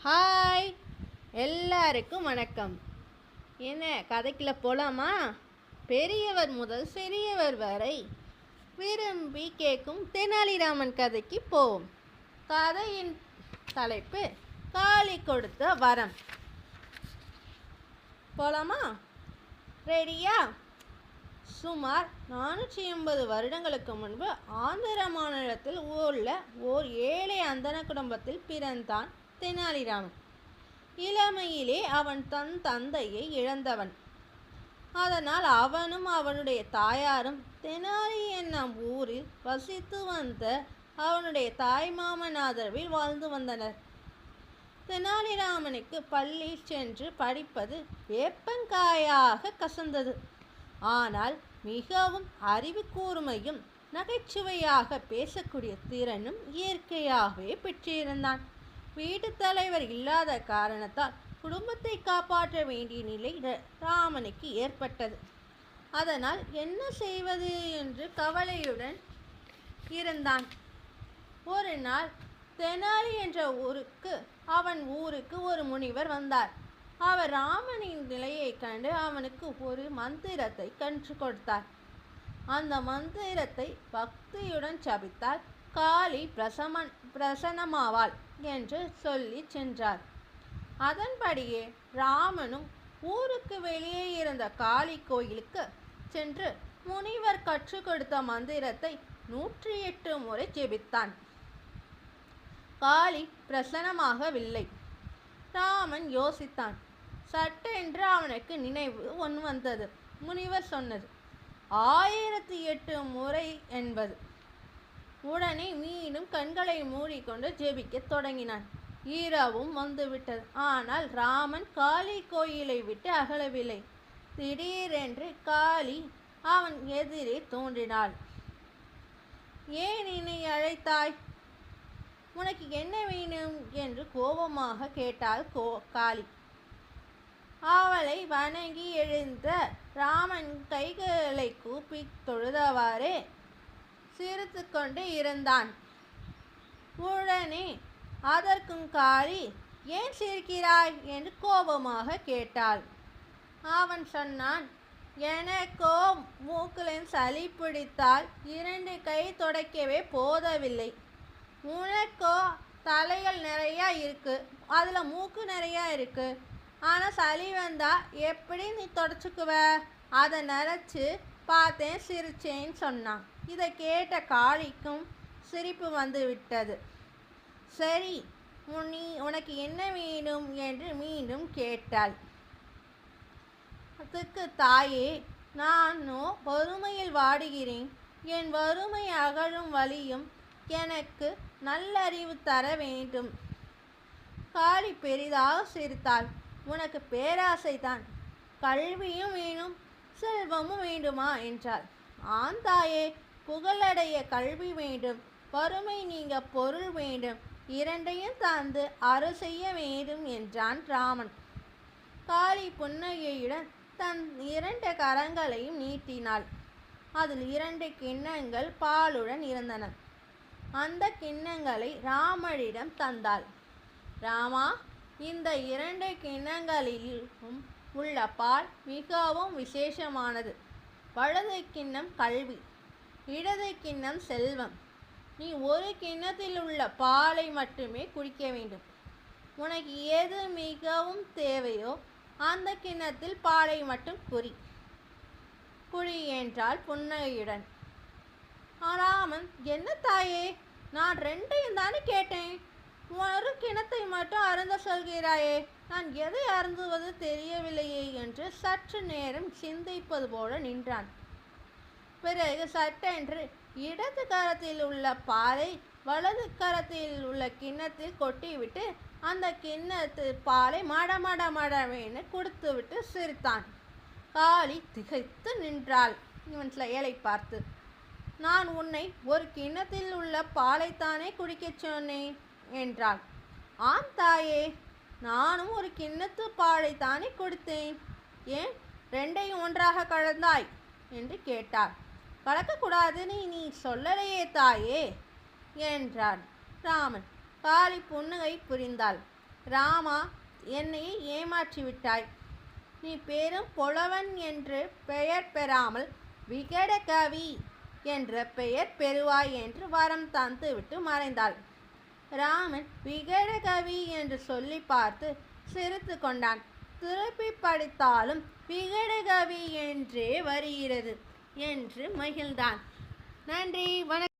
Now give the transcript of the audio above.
Hi, எல்லாருக்கும் வணக்கம். என்ன கதைக்குள்ள போலாமா? பெரியவர் முதல் சிறியவர் வரை விரும்பி கேட்கும் தெனாலிராமன் கதைக்கு போவோம். கதையின் தலைப்பு காளி கொடுத்த வரம். போலாமா? ரெடியா? சுமார் 480 வருடங்களுக்கு முன்பு ஆந்திர மாநிலத்தில் உள்ள ஓர் ஏழை அந்தன குடும்பத்தில் பிறந்தான் தெனாலிராமன். இளமையிலே அவன் தன் தந்தையை இழந்தவன். அதனால் அவனும் அவனுடைய தாயாரும் தெனாலி என்னும் ஊரில் வசித்து வந்த அவனுடைய தாய்மாமன் ஆதரவில் வாழ்ந்து வந்தனர். தெனாலிராமனுக்கு பள்ளி சென்று படிப்பது வேப்பங்காயாக கசந்தது. ஆனால் மிகவும் அறிவு கூர்மையும் நகைச்சுவையாக பேசக்கூடிய திறனும் இயற்கையாகவே பெற்றிருந்தான். வீட்டு தலைவர் இல்லாத காரணத்தால் குடும்பத்தை காப்பாற்ற வேண்டிய நிலை ராமனுக்கு ஏற்பட்டது. அதனால் என்ன செய்வது என்று கவலையுடன் இருந்தான். ஒரு நாள் தெனாலி என்ற அவன் ஊருக்கு ஒரு முனிவர் வந்தார். அவர் ராமனின் நிலையை கண்டு அவனுக்கு ஒரு மந்திரத்தை கற்றுக் கொடுத்தார். அந்த மந்திரத்தை பக்தியுடன் ஜபித்தால் காளி பிரசன்னமாவாள் என்று சொல்லி சென்றார். அதன்படியே ராமனும் ஊருக்கு வெளியே இருந்த காளி கோயிலுக்கு சென்று முனிவர் கற்றுக் கொடுத்த மந்திரத்தை 108 முறை ஜெபித்தான். காளி பிரசன்னமாகவில்லை. ராமன் யோசித்தான். சட்டென்று அவனுக்கு நினைவு வந்தது. முனிவர் சொன்னது 1008 முறை என்பது. உடனே மீண்டும் கண்களை மூடிக்கொண்டு ஜெபிக்க தொடங்கினான். இரவும் வந்துவிட்டது. ஆனால் ராமன் காளி கோயிலை விட்டு அகலவில்லை. திடீரென்று காளி அவன் எதிரே தோன்றினாள். ஏன் என்னை அழைத்தாய்? உனக்கு என்ன வேணும் என்று கோபமாக கேட்டாள் காளி. அவளை வணங்கி எழுந்த ராமன் கைகளை கூப்பி தொழுதவாறே சிரித்து கொண்டு இருந்தான். உடனே அதற்கும் காளி ஏன் சிரிக்கிறாய் என்று கோபமாக கேட்டாள். அவன் சொன்னான், எனக்கோ மூக்கில் சளி பிடித்தால் 2 கை துடைக்கவே போதவில்லை. உனக்கோ தலைகள் நிறையா இருக்கு, அதில் மூக்கு நிறையா இருக்கு. ஆனால் சளி வந்தா எப்படி நீ தொடச்சிக்குவ? அதை நினச்சி பார்த்தேன், சிரிச்சேன்னு சொன்னான். இதை கேட்ட காளிக்கும் சிரிப்பு வந்து விட்டது. சரி, உனக்கு என்ன வேணும் என்று மீண்டும் கேட்டாள். அதுக்கு தாயே, நானோ வறுமையில் வாடுகிறேன். என் வறுமை அகலும் வழியும் எனக்கு நல்லறிவு தர வேண்டும். காளி பெரிதாக சிரித்தாள். உனக்கு பேராசைதான், கல்வியும் வேணும், செல்வமும் வேண்டுமா என்றாள். ஆம் தாயே, புகழடைய கல்வி வேண்டும், வறுமை நீங்க பொருள் வேண்டும், 2ஐயும் தந்து அருள் செய்ய வேண்டும் என்றான் ராமன். காளி புன்னகையுடன் தன் 2 கரங்களையும் நீட்டினாள். அதில் 2 கிண்ணங்கள் பாலுடன் இருந்தன. அந்த கிண்ணங்களை ராமனிடம் தந்தாள். ராமா, இந்த 2 கிண்ணங்களிலும் உள்ள பால் மிகவும் விசேஷமானது. வலது கிண்ணம் கல்வி, இடது கிண்ணம் செல்வம். நீ ஒரு கிண்ணத்தில் உள்ள பாலை மட்டுமே குடிக்க வேண்டும். உனக்கு எது மிகவும் தேவையோ அந்த கிண்ணத்தில் பாலை மட்டும் குடி என்றாள் புன்னகையுடன். ராமன், என்ன தாயே, நான் 2ஐயும் தானே கேட்டேன், ஒரு கிணத்தை மட்டும் அருந்த சொல்கிறாயே, நான் எதை அருந்துவது தெரியவில்லையே என்று சற்று நேரம் சிந்திப்பது போல நின்றான். பிறகு சட்டென்று இடது கரத்தில் உள்ள பாலை வலது கரத்தில் உள்ள கிண்ணத்தில் கொட்டிவிட்டு அந்த கிண்ணத்து பாலை மடமடமடவென கொடுத்துவிட்டு சிரித்தான். காளி திகைத்து நின்றாள். இவன் செயலை பார்த்து. நான் உன்னை ஒரு கிண்ணத்தில் உள்ள பாலைத்தானே குடிக்கச் சொன்னேன் என்றாள். ஆம் தாயே, நானும் ஒரு கிண்ணத்து பாலை தானே கொடுத்தேன். ஏன் 2ஐயும் ஒன்றாக கலந்தாய் என்று கேட்டாள். கலக்கக்கூடாதுன்னு நீ சொல்லலையே தாயே என்றான் ராமன். காளி புன்னகை புரிந்தாள். ராமா, என்னை ஏமாற்றிவிட்டாய். நீ பெரும் புலவன் என்று பெயர் பெறாமல் விகடகவி என்ற பெயர் பெறுவாய் என்று வரம் தந்துவிட்டு மறைந்தாள். ராமன் விகடகவி என்று சொல்லி பார்த்து சிரித்து கொண்டான். திருப்பி படித்தாலும் விகடகவி என்றே வருகிறது என்று மகிழ்ந்தான். நன்றி, வணக்கம்.